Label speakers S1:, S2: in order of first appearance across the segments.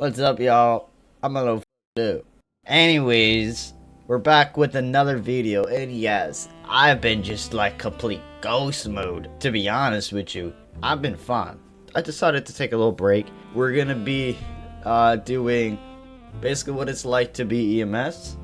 S1: What's up, y'all? I'm a little dude. Anyways, we're back with another video, and yes, I've been just like complete ghost mode. To be honest with you, I've been fun. I decided to take a little break. We're gonna be doing basically what it's like to be EMS.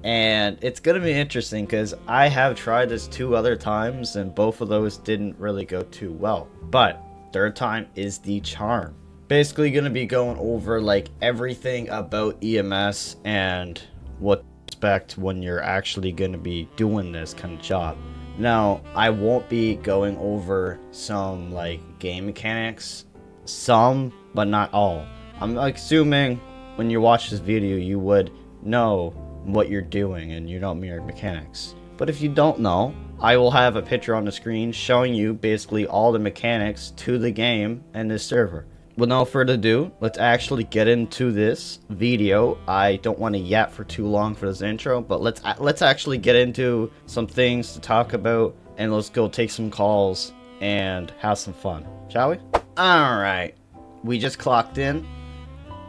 S1: And it's gonna be interesting because I have tried this 2 other times and both of those didn't really go too well. But third time is the charm. Basically gonna be going over like everything about EMS and what to expect when you're actually gonna be doing this kind of job. Now, I won't be going over some like game mechanics, some, but not all. I'm assuming when you watch this video you would know what you're doing and you know mere mechanics. But if you don't know, I will have a picture on the screen showing you basically all the mechanics to the game and this server. With no further ado, let's actually get into this video. I don't want to yap for too long for this intro, but let's actually get into some things to talk about, and let's go take some calls and have some fun, shall we? Alright, we just clocked in.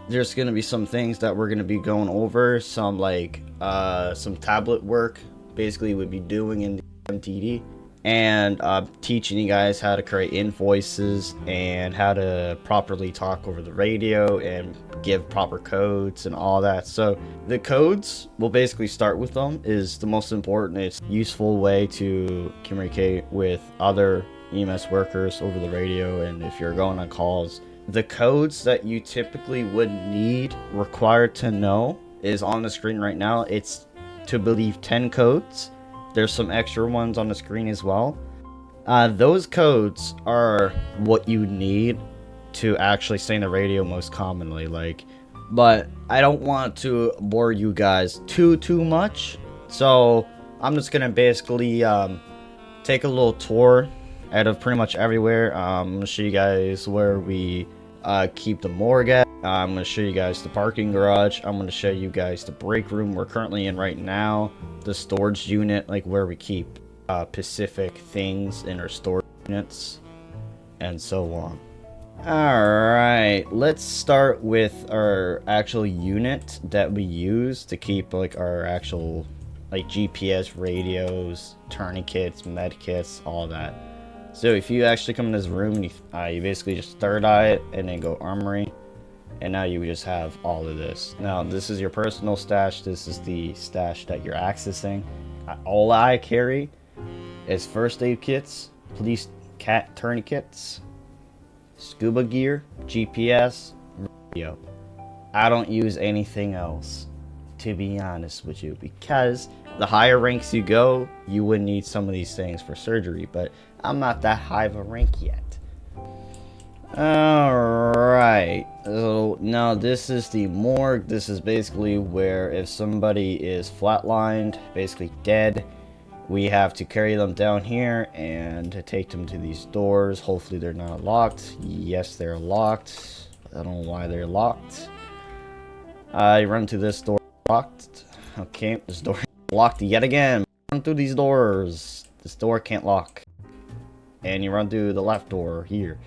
S1: There's gonna be some things that we're gonna be going over, some like some tablet work basically we'd be doing in the MTD, and teaching you guys how to create invoices and how to properly talk over the radio and give proper codes and all that. So the codes, we'll basically start with them, is the most important. It's a useful way to communicate with other EMS workers over the radio, and if you're going on calls. The codes that you typically would need, required to know, is on the screen right now. It's, to believe, 10 codes. There's some extra ones on the screen as well. Those codes are what you need to actually say in the radio most commonly. But I don't want to bore you guys too much. So I'm just gonna basically take a little tour out of pretty much everywhere. I'm gonna show you guys where we keep the morgue at. I'm gonna show you guys the parking garage. I'm gonna show you guys the break room we're currently in right now, the storage unit, like where we keep specific things in our storage units, and so on. Alright, let's start with our actual unit that we use to keep like our actual like GPS radios, tourniquets, med kits, all that. So if you actually come in this room, you basically just third eye it and then go armory, and now you just have all of this. Now this is your personal stash. This is the stash that you're accessing. All I carry is first aid kits, police cat tourniquets, scuba gear, GPS, radio. I don't use anything else, to be honest with you, because the higher ranks you go, you would need some of these things for surgery, but I'm not that high of a rank yet. Alright, so now this is the morgue. This is basically where if somebody is flatlined, basically dead, we have to carry them down here and take them to these doors. Hopefully they're not locked. Yes, they're locked. I don't know why they're locked. You run to this door, locked. Okay, this door locked yet again. Run through these doors. This door can't lock. And you run through the left door here.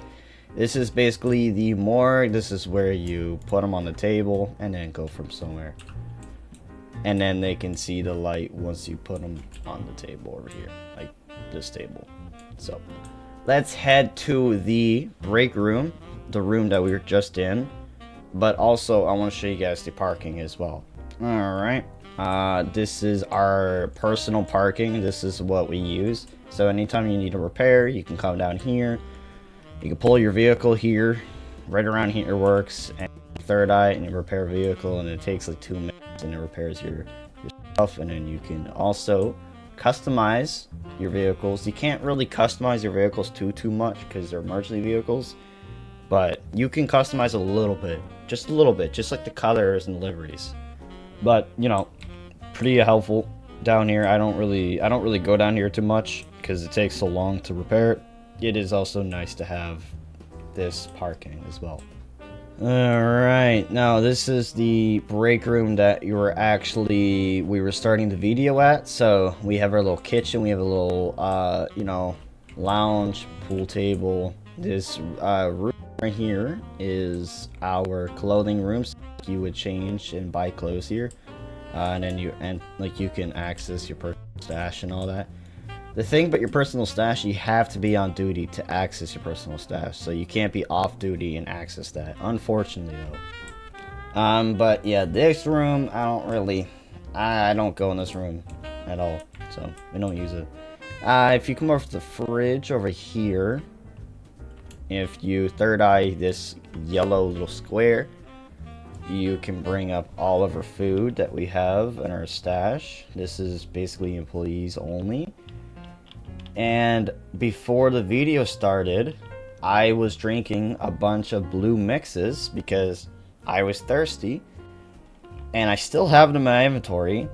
S1: This is basically the morgue. This is where you put them on the table and then go from somewhere. And then they can see the light once you put them on the table over here, like this table. So let's head to the break room, the room that we were just in. But also I want to show you guys the parking as well. Alright. This is our personal parking. This is what we use. So anytime you need a repair, you can come down here. You can pull your vehicle here. Right around here works. And third eye and you repair a vehicle, and it takes like 2 minutes and it repairs your stuff. And then you can also customize your vehicles. You can't really customize your vehicles too much because they're emergency vehicles. But you can customize a little bit. Just a little bit. Just like the colors and liveries. But, you know, pretty helpful down here. I don't really go down here too much because it takes so long to repair it. It is also nice to have this parking as well. Alright, now this is the break room that we were starting the video at. So we have our little kitchen, we have a little you know, lounge, pool table. This room right here is our clothing rooms. You would change and buy clothes here, and then you can access your personal stash and all that. The thing about your personal stash, you have to be on duty to access your personal stash, so you can't be off duty and access that, unfortunately though. But yeah, this room, I don't go in this room at all, so we don't use it. If you come over to the fridge over here, if you third eye this yellow little square, you can bring up all of our food that we have in our stash. This is basically employees only. And before the video started, I was drinking a bunch of blue mixes because I was thirsty. And I still have them in my inventory.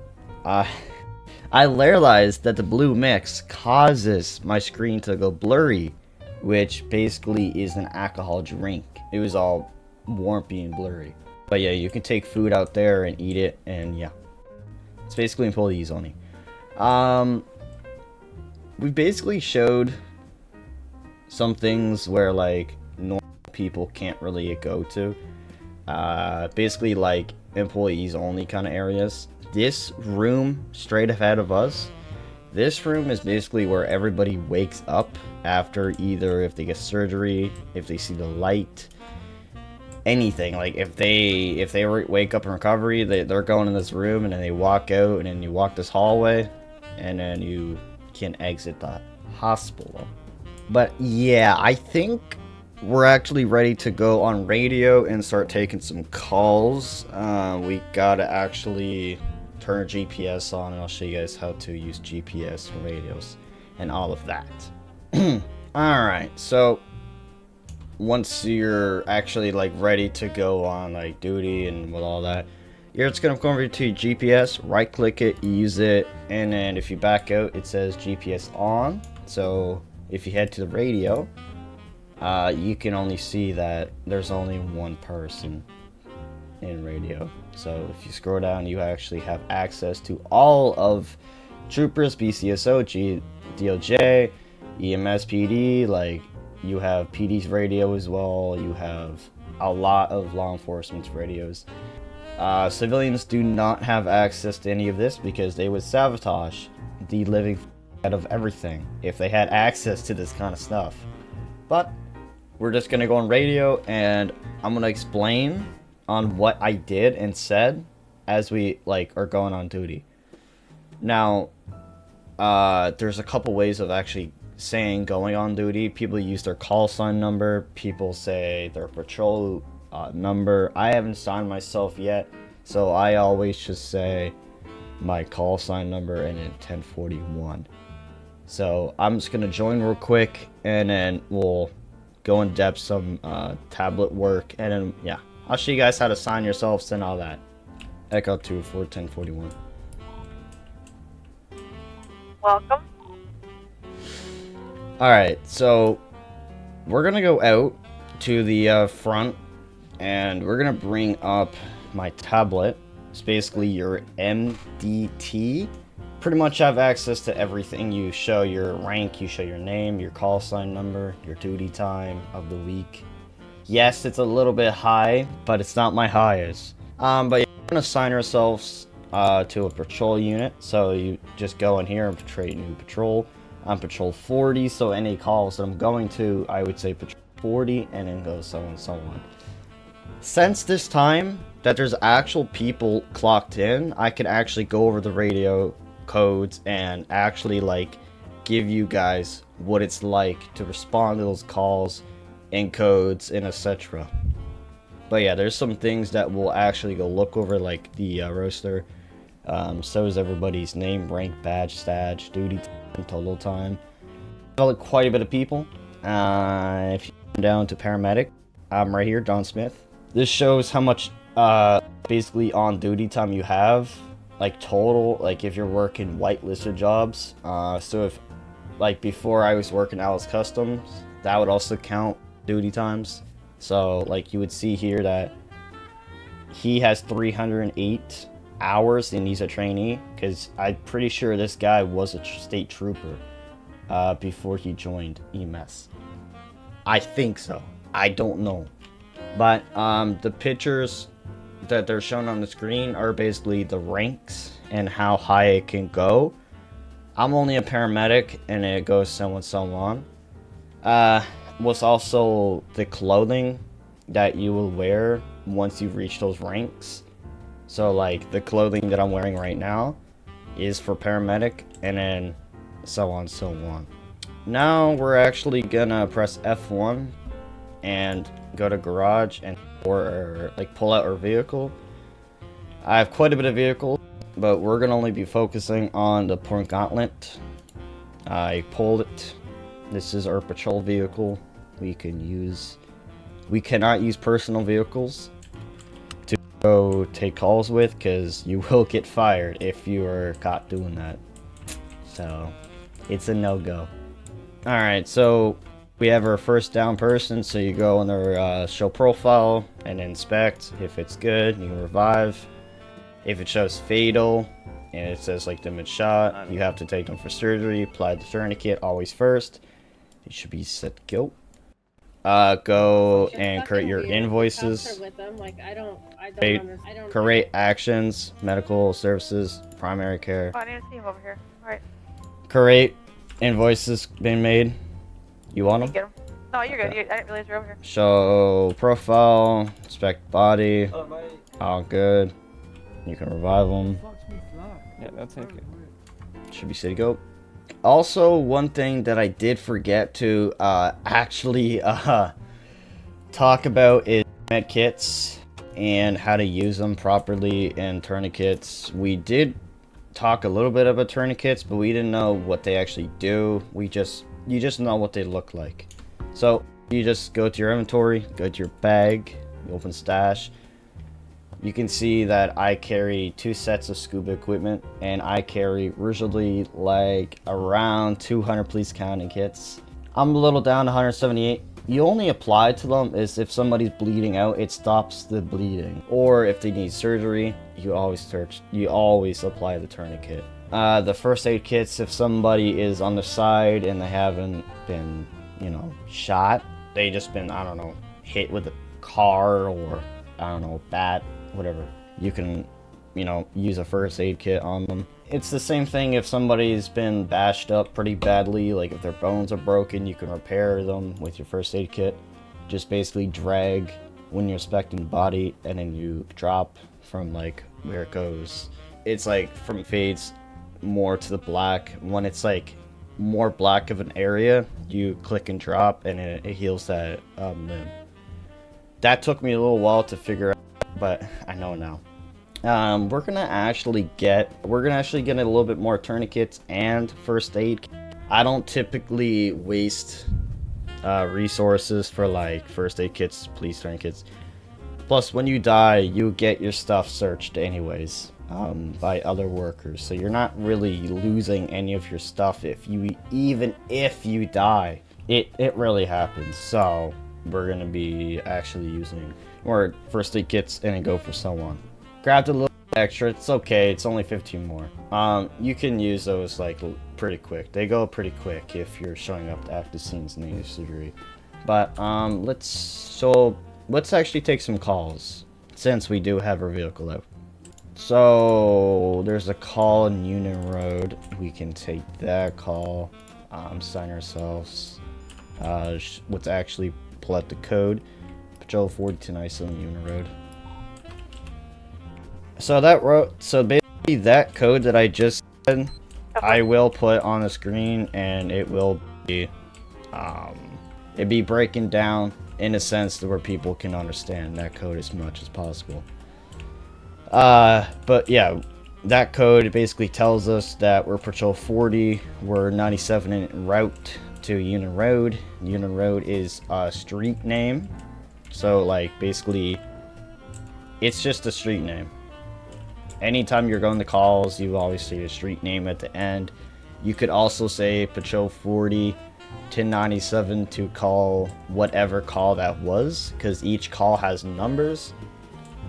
S1: I realized that the blue mix causes my screen to go blurry, which basically is an alcohol drink. It was all warpy and blurry. But yeah, you can take food out there and eat it, and yeah. It's basically employees only. We basically showed some things where like normal people can't really go to. Basically like employees only kind of areas. This room straight ahead of us, this room is basically where everybody wakes up after either if they get surgery, if they see the light, anything. Like if they wake up in recovery, they're going in this room and then they walk out and then you walk this hallway and then you can exit the hospital. But yeah, I think we're actually ready to go on radio and start taking some calls. We gotta actually turn GPS on, and I'll show you guys how to use GPS radios and all of that. Alright, so once you're actually like ready to go on like duty and with all that, you're just gonna come over to your GPS, right click it, use it, and then if you back out it says GPS on. So if you head to the radio, you can only see that there's only one person in radio. So if you scroll down, you actually have access to all of troopers, BCSO, DOJ, EMS, PD. Like you have PD's radio as well. You have a lot of law enforcement's radios. Civilians do not have access to any of this because they would sabotage the living out of everything if they had access to this kind of stuff. But we're just gonna go on radio and I'm gonna explain on what I did and said as we like are going on duty. Now, there's a couple ways of actually saying going on duty. People use their call sign number. People say their patrol number. I haven't signed myself yet, so I always just say my call sign number and then 1041. So I'm just gonna join real quick and then we'll go in depth some tablet work, and then yeah, I'll show you guys how to sign yourselves and all that. Echo 2 for 1041.
S2: Welcome.
S1: Alright, so we're gonna go out to the front and we're gonna bring up my tablet. It's basically your MDT. Pretty much have access to everything. You show your rank, you show your name, your call sign number, your duty time of the week. Yes, it's a little bit high, but it's not my highest. But yeah, we're gonna assign ourselves to a patrol unit. So you just go in here and create new patrol. I'm patrol 40, so any calls that I'm going to, I would say patrol 40, and then go so and so on. Since this time that there's actual people clocked in, I can actually go over the radio codes and actually like give you guys what it's like to respond to those calls and codes and etc. But yeah, there's some things that we'll actually go look over, like the roster. So is everybody's name, rank, badge, stage, duty time, total time. Quite a bit of people. If you come down to paramedic, I'm right here, John Smith. This shows how much basically on duty time you have, like total, like if you're working whitelisted jobs. So if like before I was working Alice Customs, that would also count duty times. So like you would see here that he has 308 hours and he's a trainee, because I'm pretty sure this guy was a state trooper before he joined EMS. I think so. I don't know. But the pictures that they're shown on the screen are basically the ranks and how high it can go. I'm only a paramedic and it goes so and so on. Was also the clothing that you will wear once you reach those ranks. So like the clothing that I'm wearing right now is for paramedic, and then so on so on. Now we're actually gonna press F1 and go to garage and or like pull out our vehicle. I have quite a bit of vehicles, but we're gonna only be focusing on the point gauntlet. I pulled it. This is our patrol vehicle. We cannot use personal vehicles to go take calls with, because you will get fired if you are caught doing that. So it's a no-go. Alright, so we have our first down person, so you go in their show profile and inspect. If it's good, you can revive. If it shows fatal and it says like them shot, you have to take them for surgery. Apply the tourniquet always first. You should be set to go. Go and create your invoices. Create actions, medical services, primary care.
S2: I need to see him over here. Alright.
S1: Create invoices being made. You want them?
S2: Get him. No, you're good. I didn't realize you're over here.
S1: Show profile, inspect body. All good. You can revive them.
S3: Yeah, they'll take it.
S1: Should be city go. Also, one thing that I did forget to actually talk about is med kits and how to use them properly and tourniquets. We did talk a little bit about tourniquets, but we didn't know what they actually do. You just know what they look like. So you just go to your inventory, go to your bag, you open stash. You can see that I carry 2 sets of scuba equipment, and I carry usually like around 200 police counting kits. I'm a little down to 178. You only apply to them is if somebody's bleeding out, it stops the bleeding. Or if they need surgery, you always apply the tourniquet. The first aid kits, if somebody is on the side and they haven't been, you know, shot, they just been, I don't know, hit with a car or, I don't know, bat, whatever. You can, you know, use a first aid kit on them. It's the same thing if somebody's been bashed up pretty badly, like if their bones are broken, you can repair them with your first aid kit. Just basically drag when you're inspecting the body, and then you drop from like where it goes. It's like from fades more to the black. When it's like more black of an area, you click and drop, and it heals that limb. That took me a little while to figure out, but I know now. We're gonna actually get a little bit more tourniquets and first aid. I don't typically waste resources for like first aid kits, police tourniquets. Plus, when you die, you get your stuff searched anyways by other workers, so you're not really losing any of your stuff even if you die. It really happens. So we're gonna be actually using more first aid kits and then go for so on. Grabbed a little extra, it's okay, it's only 15 more. You can use those like pretty quick. They go pretty quick if you're showing up to active scenes in the surgery. But let's actually take some calls since we do have our vehicle out. So there's a call in Union Road. We can take that call. Sign ourselves. Let's actually pull out the code. Patrol 4297 Union Road. So basically that code that I just said, I will put on the screen, and it will be it'd be breaking down in a sense to where people can understand that code as much as possible. But yeah, that code basically tells us that we're Patrol 40, we're 97 en route to Union Road. Union Road is a street name, so like basically it's just a street name. Anytime you're going to calls, you always say a street name at the end. You could also say Patrol 40 1097 to call whatever call that was, because each call has numbers.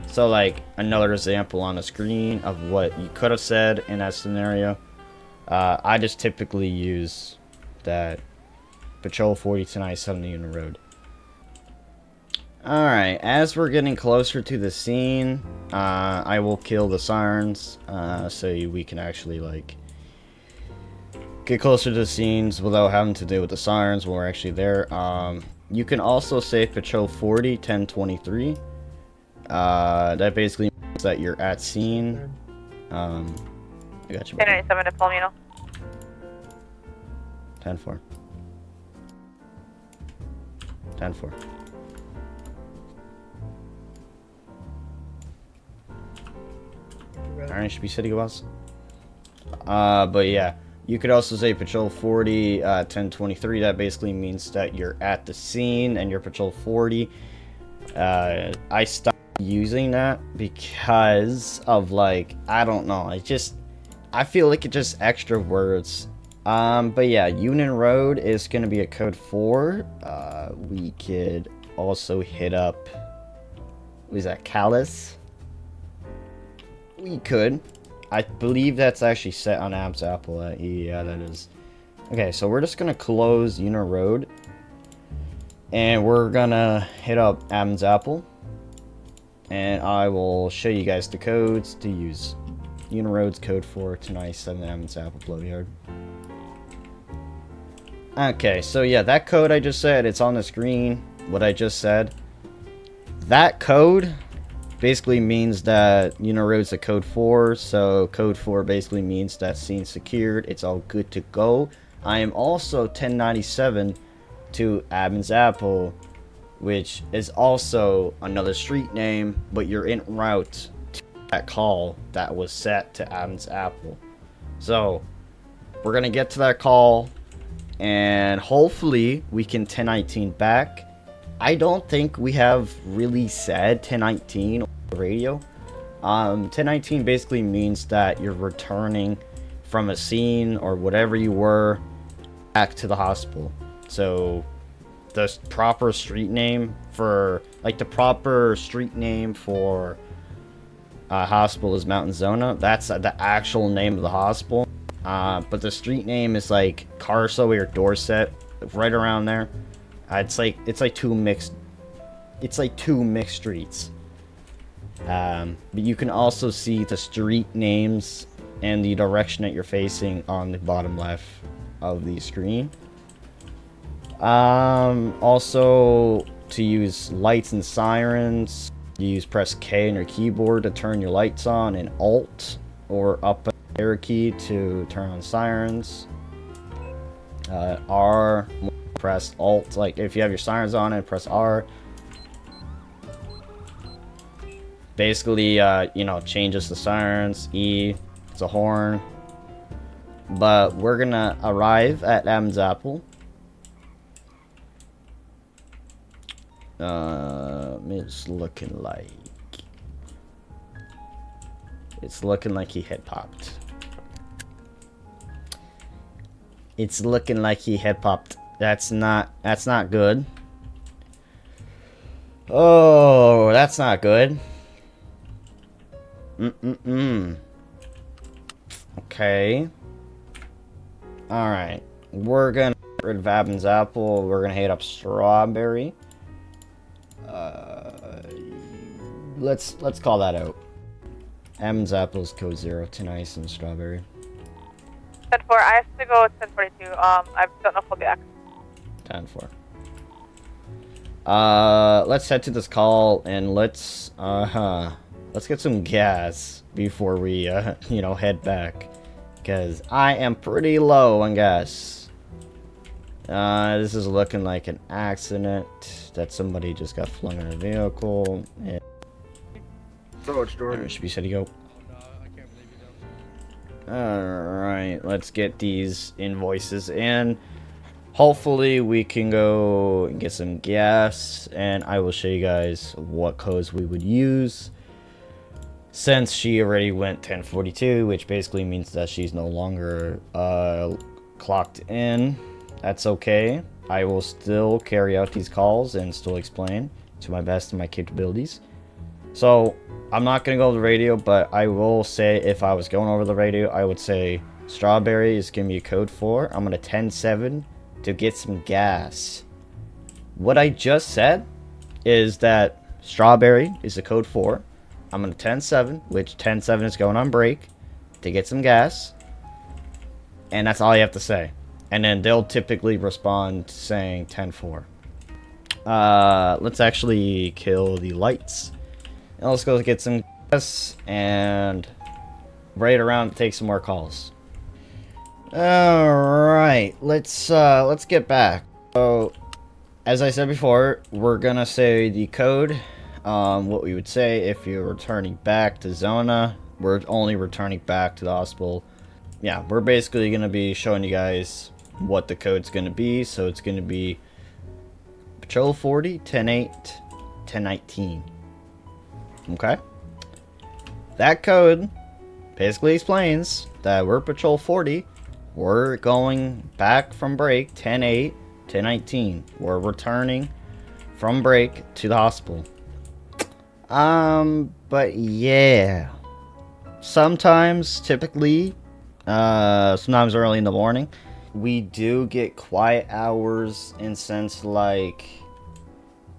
S1: So like another example on the screen of what you could have said in that scenario. I just typically use that Patrol 40 1097 Union Road. Alright, as we're getting closer to the scene, I will kill the sirens, so we can actually, like, get closer to the scenes without having to deal with the sirens when we're actually there. You can also say Patrol 40, 1023. That basically means that you're at scene. I got you.
S2: 1097 to Palomino.
S1: 10-4. 10-4. Orange should be City Boss. But yeah, you could also say Patrol 40, 1023. That basically means that you're at the scene and you're Patrol 40. I stopped using that because of, like, I don't know. I feel like it's just extra words. But yeah, Union Road is going to be a code 4. We could also hit up, what is that, Callus? We could. I believe that's actually set on Ab's Apple. Yeah, that is. Okay, so we're just going to close Union Road. And we're going to hit up Ab's Apple. And I will show you guys the codes to use. Union Road's code 4 to 97 Ab's Apple Bloody Hard. Okay, so yeah, that code I just said, it's on the screen, what I just said. That code basically means that Union Road's a code 4, so code 4 basically means that scene's secured, it's all good to go. I am also 1097 to Admin's Apple, which is also another street name, but you're en route to that call that was set to Admin's Apple. So, we're gonna get to that call, and hopefully we can 1019 back. I don't think we have really said 1019 on the radio. 1019 basically means that you're returning from a scene or whatever you were back to the hospital. So the proper street name for, like, the proper street name for hospital is Mountain Zona. That's the actual name of the hospital. But the street name is like Carso or Dorset, right around there. It's like two mixed streets. But you can also see the street names and the direction that you're facing on the bottom left of the screen. Also, to use lights and sirens, you press K on your keyboard to turn your lights on, and Alt or up arrow key to turn on sirens. R, press Alt. Like, if you have your sirens on and press R, basically, you know, changes the sirens. E, it's a horn. But we're gonna arrive at Adam's Apple. It's looking like he head popped. It's looking like he head popped. That's not good. Oh, that's not good. Okay. Alright. We're gonna get rid of Abin's Apple. We're gonna hit up Strawberry. Let's call that out. Abin's Apple is code 0 to nice and Strawberry.
S2: 10-4, I have to go 1042. I don't know if I'll be back.
S1: 10-4. Let's head to this call and let's get some gas before we, you know, head back. Because I am pretty low on gas. This is looking like an accident that somebody just got flung in a vehicle. And should be said to go. Alright, let's get these invoices in. Hopefully we can go and get some gas, and I will show you guys what codes we would use. Since she already went 1042, which basically means that she's no longer clocked in. That's okay. I will still carry out these calls and still explain to my best of my capabilities. So, I'm not going to go over the radio, but I will say if I was going over the radio, I would say Strawberry is giving me a code 4. I'm going to 10-7 to get some gas. What I just said is that Strawberry is the code 4. I'm gonna 10-7, which 10-7 is going on break to get some gas. And that's all you have to say. And then they'll typically respond saying 10-4. Let's actually kill the lights. And let's go get some gas and right around to take some more calls. Alright, let's get back. So, as I said before, we're gonna say the code. What we would say if you're returning back to Zona. We're only returning back to the hospital. Yeah, we're basically gonna be showing you guys what the code's gonna be. So it's gonna be Patrol 40, 10-8, 10-19. Okay? That code basically explains that we're Patrol 40. We're going back from break 10-8, 10-19. We're returning from break to the hospital. But yeah. Sometimes, typically, sometimes early in the morning, we do get quiet hours in sense like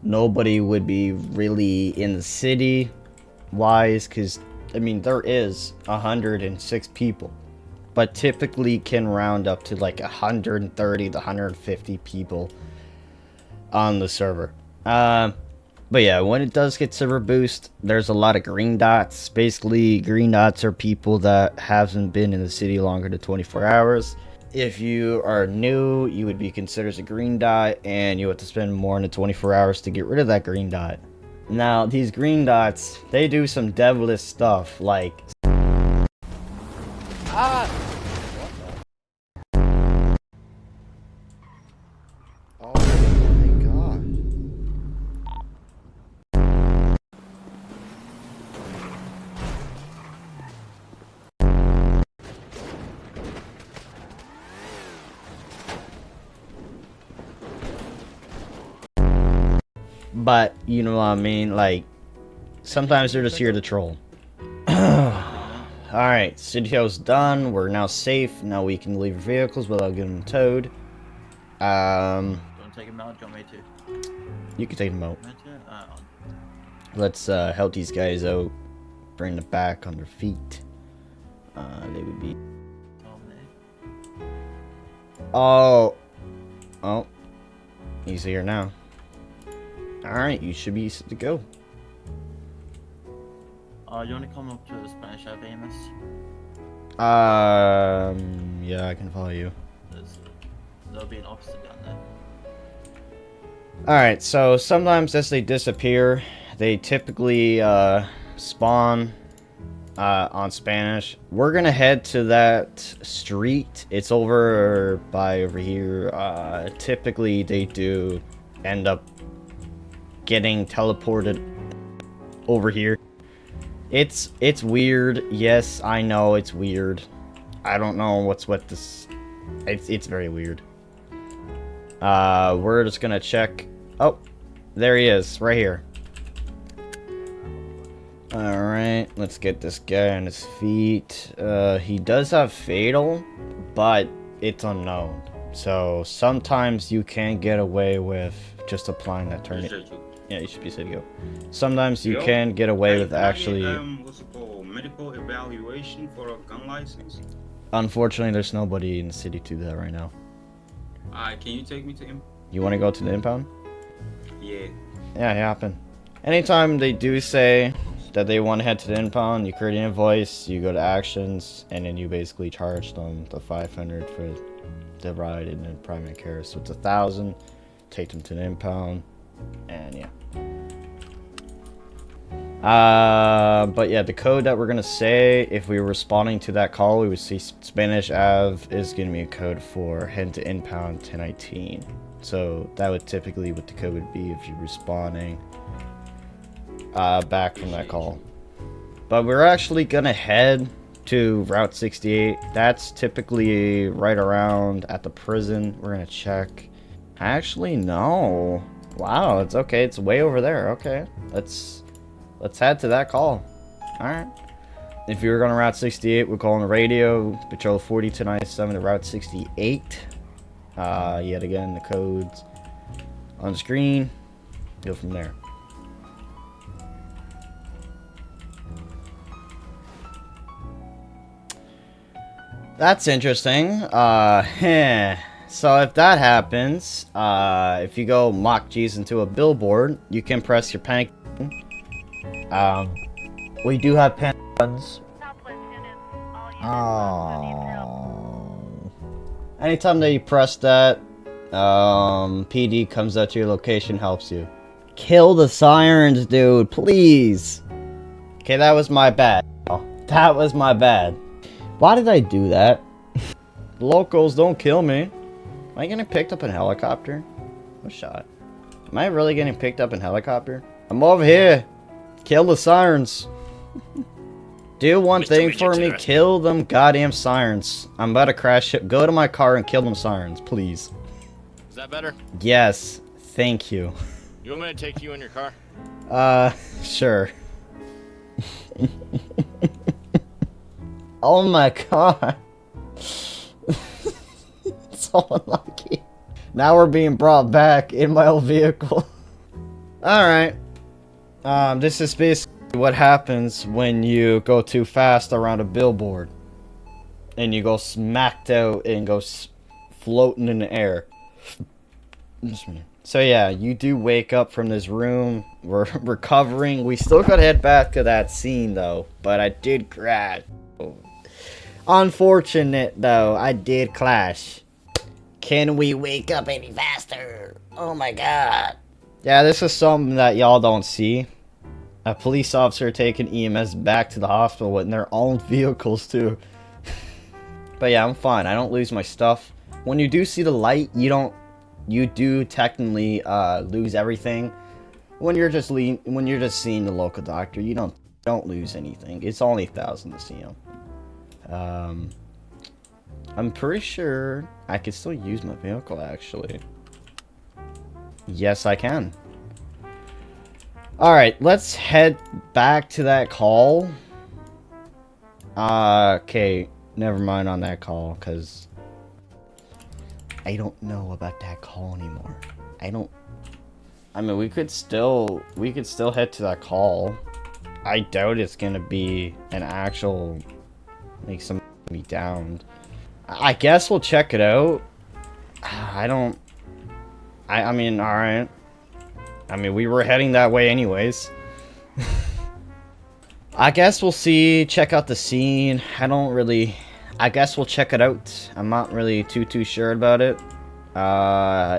S1: nobody would be really in the city wise, because I mean there is 106 people, but typically can round up to like 130 to 150 people on the server. But yeah, when it does get server boost, there's a lot of green dots. Basically, green dots are people that haven't been in the city longer than 24 hours. If you are new, you would be considered as a green dot, and you have to spend more than 24 hours to get rid of that green dot. Now, these green dots, they do some devilish stuff, like... Ah! Oh my god. But, you know what I mean, like, sometimes they're just here to troll. Alright, CTO's done, we're now safe, now we can leave vehicles without getting towed.
S4: Don't take him out, do you want me to?
S1: You can take them out. Let's help these guys out, bring them back on their feet. They would be... Oh, he's here now. Alright, you should be set to go.
S4: You want to come up to the Spanish Ave EMS?
S1: Yeah, I can follow you.
S4: There'll be an officer down there.
S1: Alright, so sometimes as they disappear, they typically spawn on Spanish. We're gonna head to that street. It's over here. Typically they do end up getting teleported over here. It's weird. Yes, I know it's weird. I don't know what's what this... It's very weird. We're just gonna check... Oh, there he is, right here. Alright, let's get this guy on his feet. He does have Fatal, but it's unknown. So, sometimes you can get away with just applying that tourniquet. Yeah, you should be safe to go. Sometimes you can get away with actually...
S5: what's it called? Medical evaluation for a gun license?
S1: Unfortunately, there's nobody in the city to do that right now.
S5: Can you take me to him?
S1: You want to go to the impound?
S5: Yeah.
S1: Yeah, it happened. Anytime they do say that they want to head to the impound, you create an invoice, you go to actions, and then you basically charge them the 500 for the ride in the primary care. So it's 1,000. Take them to the impound, and yeah. But yeah, the code that we're gonna say if we were responding to that call, we would see Spanish Ave is gonna be a code for head to impound 1019. So that would typically what the code would be if you're responding back from that call. But we're actually gonna head to Route 68. That's typically right around at the prison. We're gonna check. Actually, no. Wow, it's okay. It's way over there. Okay, let's head to that call. All right. If you're going to Route 68, we're calling the radio. Patrol 40 to 97 to Route 68. Yet again, the codes on the screen. Go from there. That's interesting. So if that happens, if you go mock G's into a billboard, you can press your panic button. We do have panic buttons. Oh. Anytime that you press that, PD comes out to your location, helps you. Kill the sirens, dude, please. Okay, that was my bad. That was my bad. Why did I do that? Locals, don't kill me. Am I getting picked up in a helicopter? No shot. Am I really getting picked up in a helicopter? I'm over here. Kill the sirens. Do one thing for me. Kill them goddamn sirens. I'm about to crash it. Go to my car and kill them sirens, please.
S6: Is that better?
S1: Yes. Thank you.
S6: You want me to take you in your car?
S1: Sure. Oh my god. So unlucky. Now we're being brought back in my old vehicle. Alright. This is basically what happens when you go too fast around a billboard. And you go smacked out and go floating in the air. So yeah, you do wake up from this room. We're recovering. We still gotta head back to that scene though. But I did crash. Unfortunate though, I did crash. Can we wake up any faster? Oh my god. Yeah, this is something that y'all don't see. A police officer taking EMS back to the hospital in their own vehicles too. But yeah, I'm fine. I don't lose my stuff. When you do see the light, you do technically lose everything. When you're just seeing the local doctor, you don't lose anything. It's only 1,000 to see him. I'm pretty sure I could still use my vehicle actually. Yes, I can. Alright, let's head back to that call. Okay, never mind on that call, because I don't know about that call anymore. I mean, we could still head to that call. I doubt it's gonna be an actual, like, some be downed. I guess we'll check it out. I mean, alright. I mean, we were heading that way anyways. I guess we'll check out the scene. I guess we'll check it out. I'm not really too sure about it.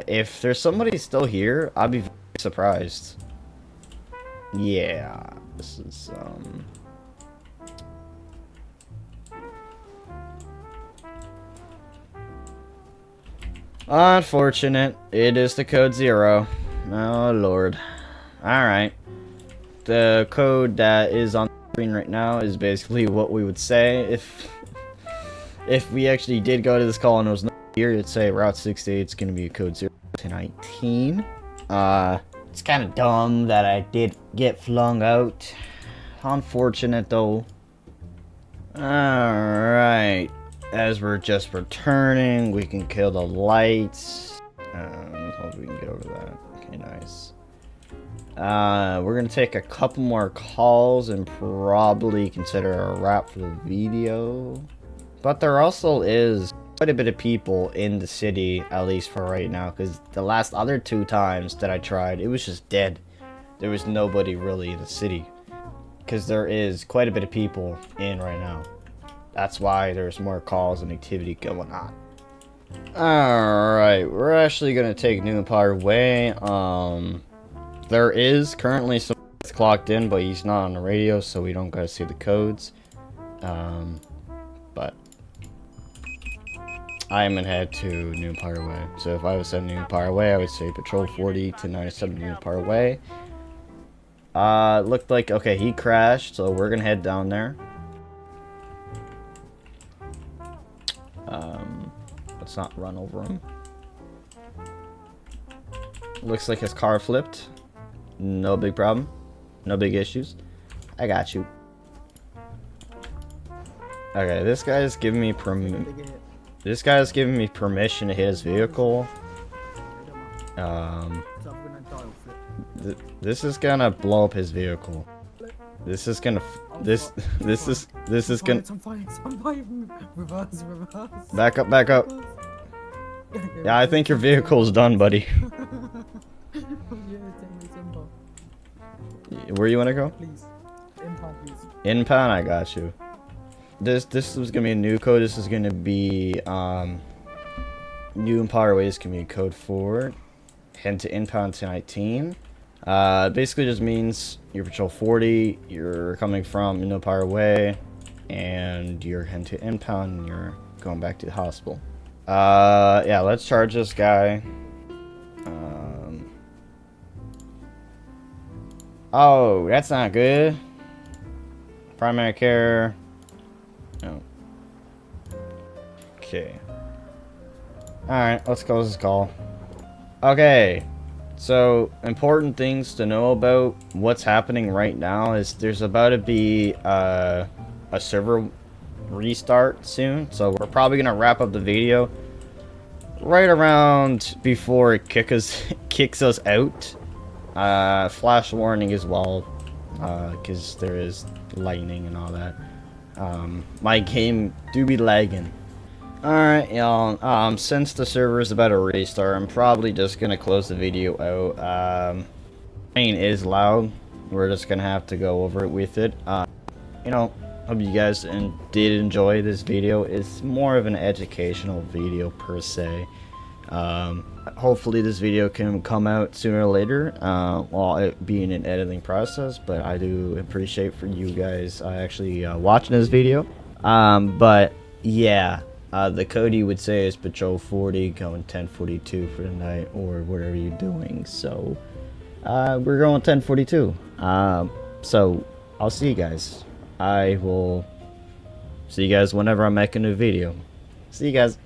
S1: If there's somebody still here, I'll be very surprised. Yeah, this is, unfortunate. It is the code 0. Oh lord. Alright. The code that is on the screen right now is basically what we would say if we actually did go to this call and it was not here. It'd say Route 68 is going to be a code 0 to 19. It's kind of dumb that I did get flung out. Unfortunate though. Alright. As we're just returning, we can kill the lights. Hope we can get over that. Okay, nice. We're gonna take a couple more calls and probably consider a wrap for the video. But there also is quite a bit of people in the city, at least for right now, because the last other 2 times that I tried, it was just dead. There was nobody really in the city. Because there is quite a bit of people in right now. That's why there's more calls and activity going on. Alright, we're actually gonna take New Empire Way. There is currently some clocked in, but he's not on the radio, so we don't gotta see the codes. But I am gonna head to New Empire Way. So if I was at New Empire Way, I would say Patrol 40 to 97 New Empire Way. Looked like, okay, he crashed, so we're gonna head down there. Let's not run over him. Looks like his car flipped. No big problem. No big issues. I got you. Okay, this guy's giving me permission to hit his vehicle. This is gonna blow up his vehicle. This is gonna. This is gonna.
S7: I'm fine. Reverse.
S1: Back up, back up. Yeah, I think your vehicle's done, buddy. Where you wanna go?
S7: Please. Impound, please.
S1: Impound, I got you. This is gonna be a new code. This is gonna be new Empire Ways Community Code 4. Head to impound to 19. Basically just means you're patrol 40, you're coming from Empire Way, and you're heading to impound and you're going back to the hospital. Yeah, let's charge this guy. Oh, that's not good. Primary care. No. Okay. Alright, let's close this call. Okay. So, important things to know about what's happening right now is there's about to be a server restart soon. So, we're probably going to wrap up the video right around before it kicks us out. Flash warning as well, because there is lightning and all that. My game do be lagging. Alright, y'all, since the server is about to restart, I'm probably just gonna close the video out. Rain is loud. We're just gonna have to go over it with it. You know, hope you guys did enjoy this video. It's more of an educational video per se. Hopefully this video can come out sooner or later, while it being an editing process, but I do appreciate for you guys actually watching this video. But yeah, the code you would say is patrol 40 going 1042 for the night or whatever you're doing. So we're going 1042. So I'll see you guys. I will see you guys whenever I make a new video. See you guys.